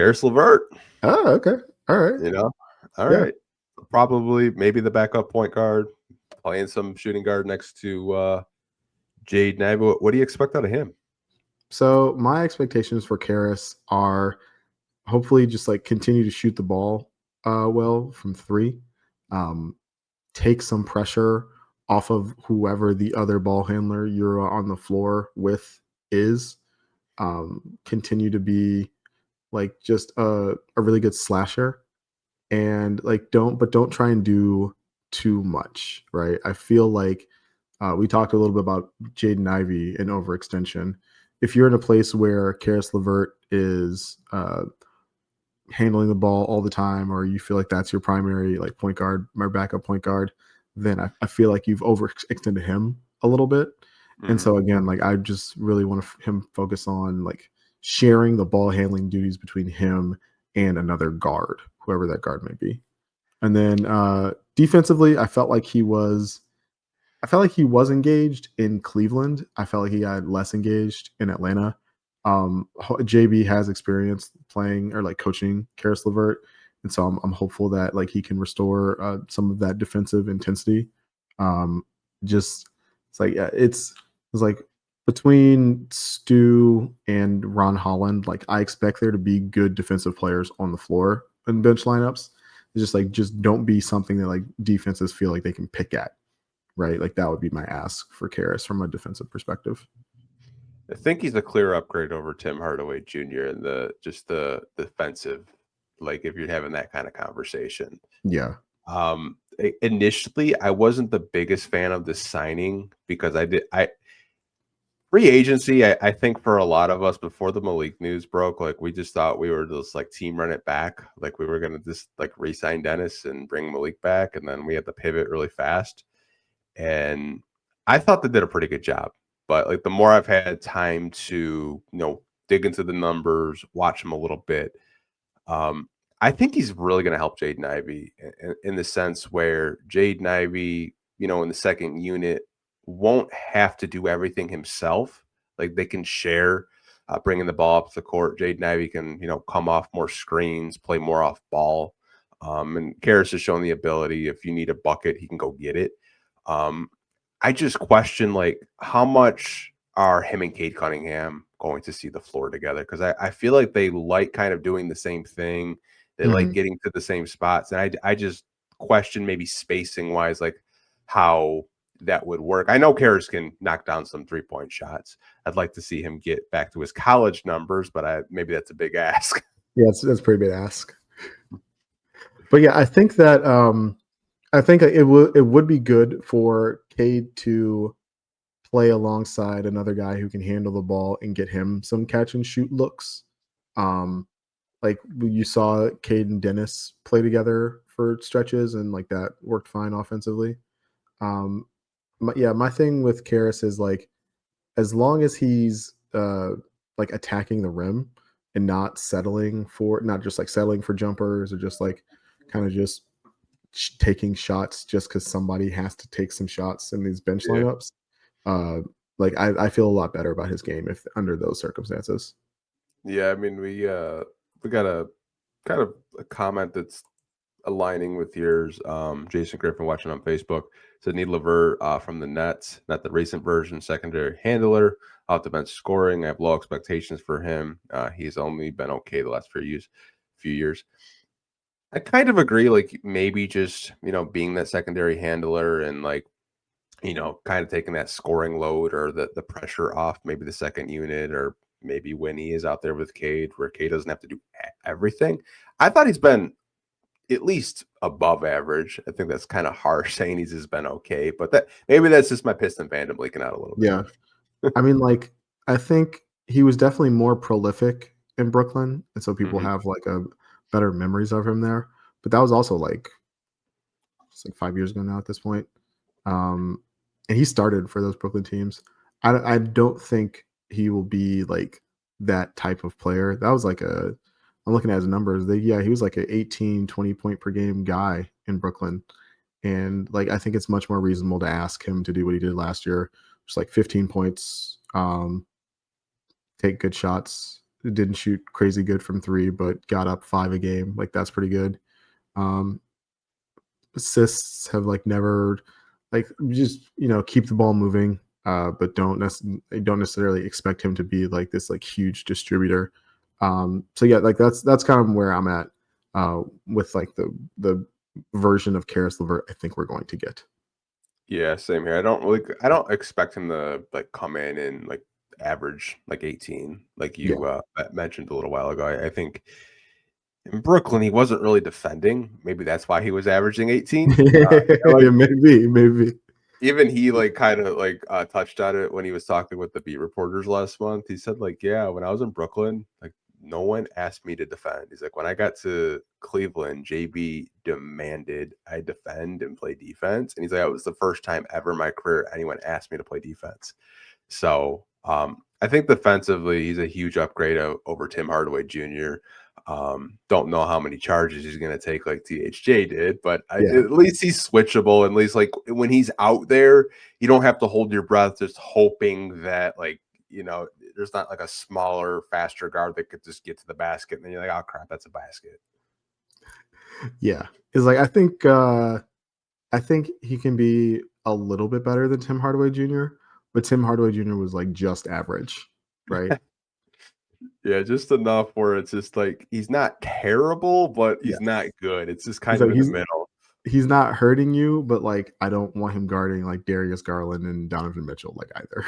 Caris LeVert. Oh, okay. All right. You know, all Yeah. right. Probably maybe the backup point guard, playing some shooting guard next to Jade Ivey. What do you expect out of him? So my expectations for Karis are hopefully just like continue to shoot the ball well from three, um, take some pressure off of whoever the other ball handler you're on the floor with is. Continue to be like just a really good slasher, and like don't try and do too much, right? I feel like we talked a little bit about Jaden Ivey and overextension. If you're in a place where Caris LeVert is handling the ball all the time, or you feel like that's your primary like point guard or backup point guard, then I feel like you've overextended him a little bit. And so again, like I just really want him focus on like sharing the ball handling duties between him and another guard, whoever that guard may be. And then defensively, I felt like he was engaged in Cleveland. I felt like he got less engaged in Atlanta. JB has experience playing or like coaching Caris LeVert, and so I'm hopeful that like he can restore some of that defensive intensity. Just it's like between Stu and Ron Holland, like I expect there to be good defensive players on the floor in bench lineups. It's just don't be something that like defenses feel like they can pick at. Right, like that would be my ask for Karis from a defensive perspective. I think he's a clear upgrade over Tim Hardaway Jr. and the defensive, like if you're having that kind of conversation. Yeah. Initially, I wasn't the biggest fan of the signing because free agency. I think for a lot of us before the Malik news broke, like we just thought we were just like team run it back, like we were gonna just like re-sign Dennis and bring Malik back, and then we had to pivot really fast. And I thought they did a pretty good job. But like the more I've had time to, dig into the numbers, watch him a little bit, I think he's really going to help Jaden Ivey in the sense where Jaden Ivey, in the second unit, won't have to do everything himself. Like they can share bringing the ball up the court. Jaden Ivey can, come off more screens, play more off ball. And Karis has shown the ability, if you need a bucket, he can go get it. I just question like how much are him and Cade Cunningham going to see the floor together? Because I feel like they like kind of doing the same thing. They like getting to the same spots. And I just question maybe spacing wise, like how that would work. I know Karis can knock down some 3-point shots. I'd like to see him get back to his college numbers, but maybe that's a big ask. Yeah, that's a pretty big ask. But yeah, I think that it would be good for Cade to play alongside another guy who can handle the ball and get him some catch and shoot looks. Like you saw Cade and Dennis play together for stretches, and like that worked fine offensively. My thing with Karis is like as long as he's like attacking the rim and not settling for jumpers or just like kind of just taking shots just because somebody has to take some shots in these bench lineups. Like I feel a lot better about his game if under those circumstances. Yeah, I mean we got a kind of a comment that's aligning with yours. Jason Griffin watching on Facebook said need LeVert from the Nets, not the recent version, secondary handler, off the bench scoring. I have low expectations for him. He's only been okay the last few years. I kind of agree, like maybe just, being that secondary handler and like, kind of taking that scoring load or the pressure off maybe the second unit, or maybe when he is out there with Cade where Cade doesn't have to do everything. I thought he's been at least above average. I think that's kind of harsh saying he's just been okay, but maybe that's just my Piston fandom leaking out a little bit. Yeah. I mean, like, I think he was definitely more prolific in Brooklyn, and so people have like a better memories of him there. But that was also like it's like 5 years ago now at this point. And he started for those Brooklyn teams. I don't think he will be like that type of player. That was like I'm looking at his numbers. He was like an 18, 20 point per game guy in Brooklyn. And like I think it's much more reasonable to ask him to do what he did last year, just like 15 points, take good shots, didn't shoot crazy good from three, but got up 5 a game. Like that's pretty good. Um, Assists have like never like just keep the ball moving, but don't necessarily expect him to be like this like huge distributor. So yeah, like that's kind of where I'm at with like the version of Caris LeVert I think we're going to get. Yeah, same here. I don't expect him to like come in and like average like 18, like Yeah. you mentioned a little while ago. I think in Brooklyn he wasn't really defending. Maybe that's why he was averaging 18. Like Yeah, maybe. even he like kind of like touched on it when he was talking with the beat reporters last month. He said like, yeah, when I was in Brooklyn, like no one asked me to defend. He's like, when I got to Cleveland, JB demanded I defend and play defense. And he's like, it was the first time ever in my career anyone asked me to play defense. So I think defensively, he's a huge upgrade over Tim Hardaway Jr. Don't know how many charges he's going to take like THJ did, but Yeah. at least he's switchable. At least like when he's out there, you don't have to hold your breath just hoping that like, there's not like a smaller, faster guard that could just get to the basket. And then you're like, oh crap, that's a basket. Yeah. It's like I think he can be a little bit better than Tim Hardaway Jr., but Tim Hardaway Jr. was like just average, right? Yeah, just enough where it's just like he's not terrible, but he's Yes. not good. It's just He's kind of like in the middle. he's not hurting you, but like I don't want him guarding like Darius Garland and Donovan Mitchell like either.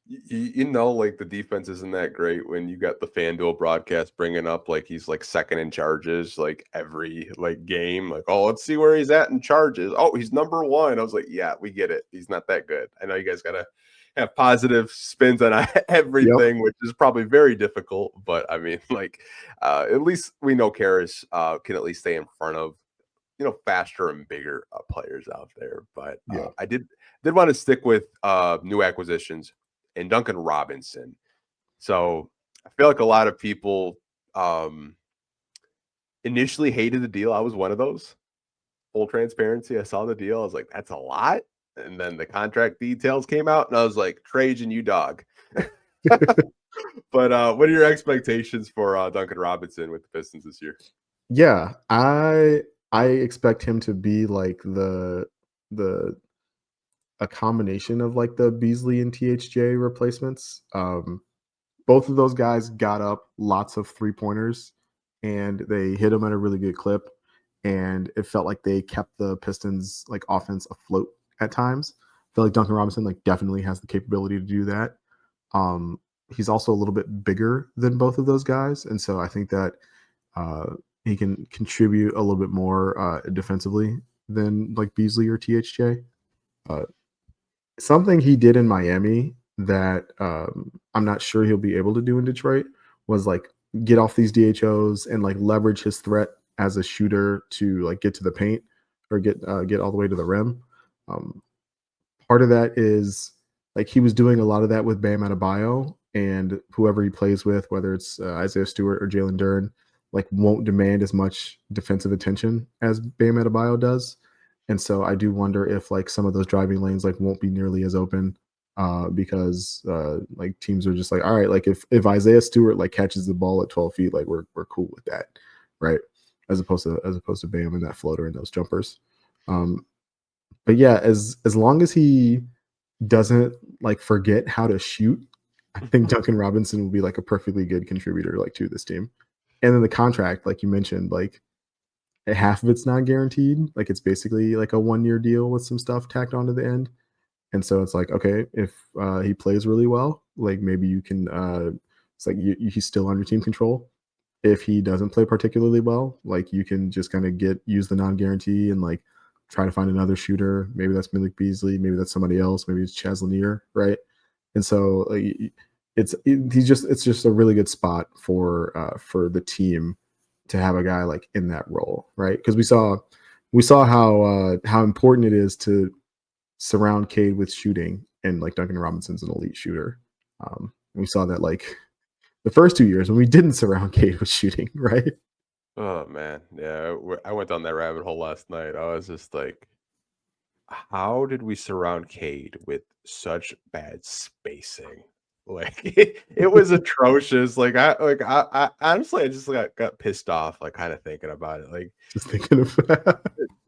Like the defense isn't that great when you got the FanDuel broadcast bringing up like he's like second in charges like every like game. Like, oh, let's see where he's at in charges. Oh, he's number one. I was like, yeah, we get it. He's not that good. I know you guys gotta have positive spins on Yep. everything, which is probably very difficult. But I mean, like, at least we know Karis can at least stay in front of faster and bigger players out there. But Yeah. I did want to stick with new acquisitions and Duncan Robinson. So I feel like a lot of people initially hated the deal. I was one of those. Full transparency. I saw the deal. I was like, that's a lot. And then the contract details came out, and I was like, Trajan, you dog. But what are your expectations for Duncan Robinson with the Pistons this year? Yeah. I expect him to be like the a combination of like the Beasley and THJ replacements. Both of those guys got up lots of 3-pointers and they hit them at a really good clip. And it felt like they kept the Pistons like offense afloat at times. I feel like Duncan Robinson like definitely has the capability to do that. Um, he's also a little bit bigger than both of those guys, and so I think that uh, he can contribute a little bit more defensively than like Beasley or THJ. Uh, Something he did in Miami that I'm not sure he'll be able to do in Detroit was like get off these DHOs and like leverage his threat as a shooter to like get to the paint or get all the way to the rim. Um, Part of that is like he was doing a lot of that with Bam Adebayo and whoever he plays with, whether it's Isaiah Stewart or Jalen Duren, like won't demand as much defensive attention as Bam Adebayo does. And so I do wonder if like some of those driving lanes like won't be nearly as open because like teams are just like, all right, like if Isaiah Stewart like catches the ball at 12 feet, like we're cool with that, right? As opposed to Bam and that floater and those jumpers. Um, but yeah, as long as he doesn't like forget how to shoot, I think Duncan Robinson will be like a perfectly good contributor like to this team. And then the contract, like you mentioned, like half of it's not guaranteed. Like it's basically like a 1-year deal with some stuff tacked onto the end. And so it's like, okay, if he plays really well, like maybe you can, it's like he's still under team control. If he doesn't play particularly well, like you can just kind of use the non-guarantee and like try to find another shooter. Maybe that's Malik Beasley, maybe that's somebody else, maybe it's Chaz Lanier, right? And so it's just a really good spot for the team to have a guy like in that role, right? Because we saw how important it is to surround Cade with shooting, and like Duncan Robinson's an elite shooter. We saw that like the first 2 years when we didn't surround Cade with shooting, right? Oh man, yeah, I went down that rabbit hole last night. I was just like, how did we surround Cade with such bad spacing? Like it was atrocious. I honestly I just got pissed off, like kind of thinking about it. Like Just thinking of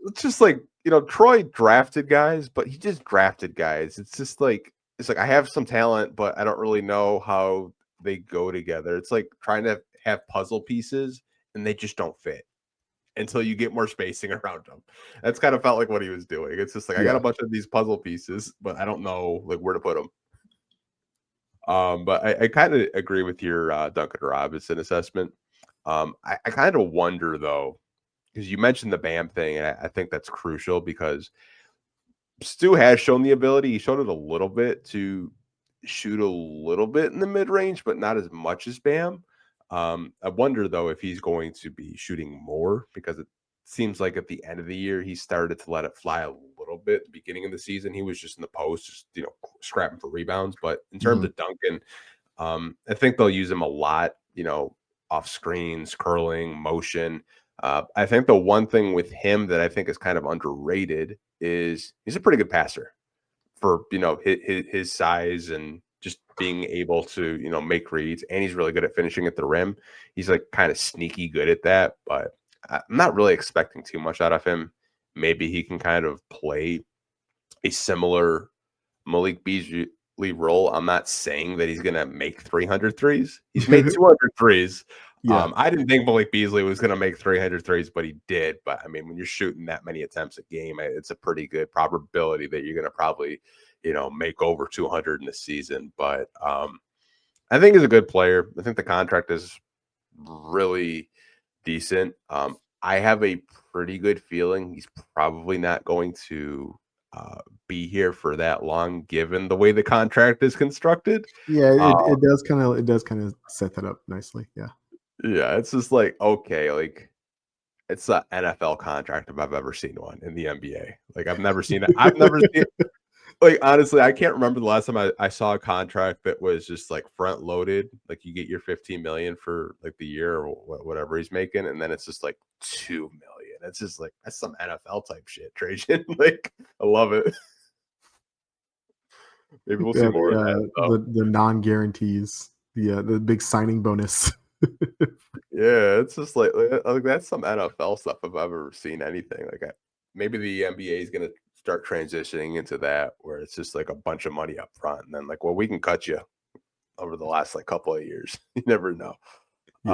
it's just like, Troy drafted guys, but he just drafted guys. It's like I have some talent, but I don't really know how they go together. It's like trying to have puzzle pieces and they just don't fit until you get more spacing around them. That's kind of felt like what he was doing. It's just like I got yeah. a bunch of these puzzle pieces, but I don't know like where to put them. But I kind of agree with your Duncan Robinson assessment. I kind of wonder though, because you mentioned the BAM thing, and I think that's crucial because Stu has shown the ability. He showed it a little bit to shoot a little bit in the mid range, but not as much as Bam. I wonder though if he's going to be shooting more because it seems like at the end of the year he started to let it fly a little bit. At the beginning of the season, he was just in the post, just scrapping for rebounds. But in terms Mhm. of Duncan, I think they'll use him a lot. Off screens, curling, motion. I think the one thing with him that I think is kind of underrated is he's a pretty good passer for his size and just being able to make reads, and he's really good at finishing at the rim. He's like kind of sneaky good at that, but I'm not really expecting too much out of him. Maybe he can kind of play a similar Malik Beasley role. I'm not saying that he's going to make 300 threes. He's made 200 threes. Yeah. I didn't think Malik Beasley was going to make 300 threes, but he did. But I mean, when you're shooting that many attempts a game, it's a pretty good probability that you're going to probably, make over 200 in the season. But I think he's a good player. I think the contract is really decent. I have a pretty good feeling he's probably not going to be here for that long, given the way the contract is constructed. Yeah, Uh, it does kind of set that up nicely. Yeah. yeah, it's just like okay, like it's an NFL contract if I've ever seen one in the NBA. Like I've never seen it. I've never seen like honestly, I can't remember the last time I saw a contract that was just like front loaded. Like you get your 15 million for like the year or whatever he's making, and then it's just like 2 million. It's just like that's some NFL type shit, Trajan. Like I love it. Maybe we'll see Yeah, more of that though. the non-guarantees, the big signing bonus. Yeah, it's just like that's some NFL stuff if I've ever seen anything. Maybe the NBA is gonna start transitioning into that where it's just like a bunch of money up front, and then like, well, we can cut you over the last like couple of years. You never know. Yeah.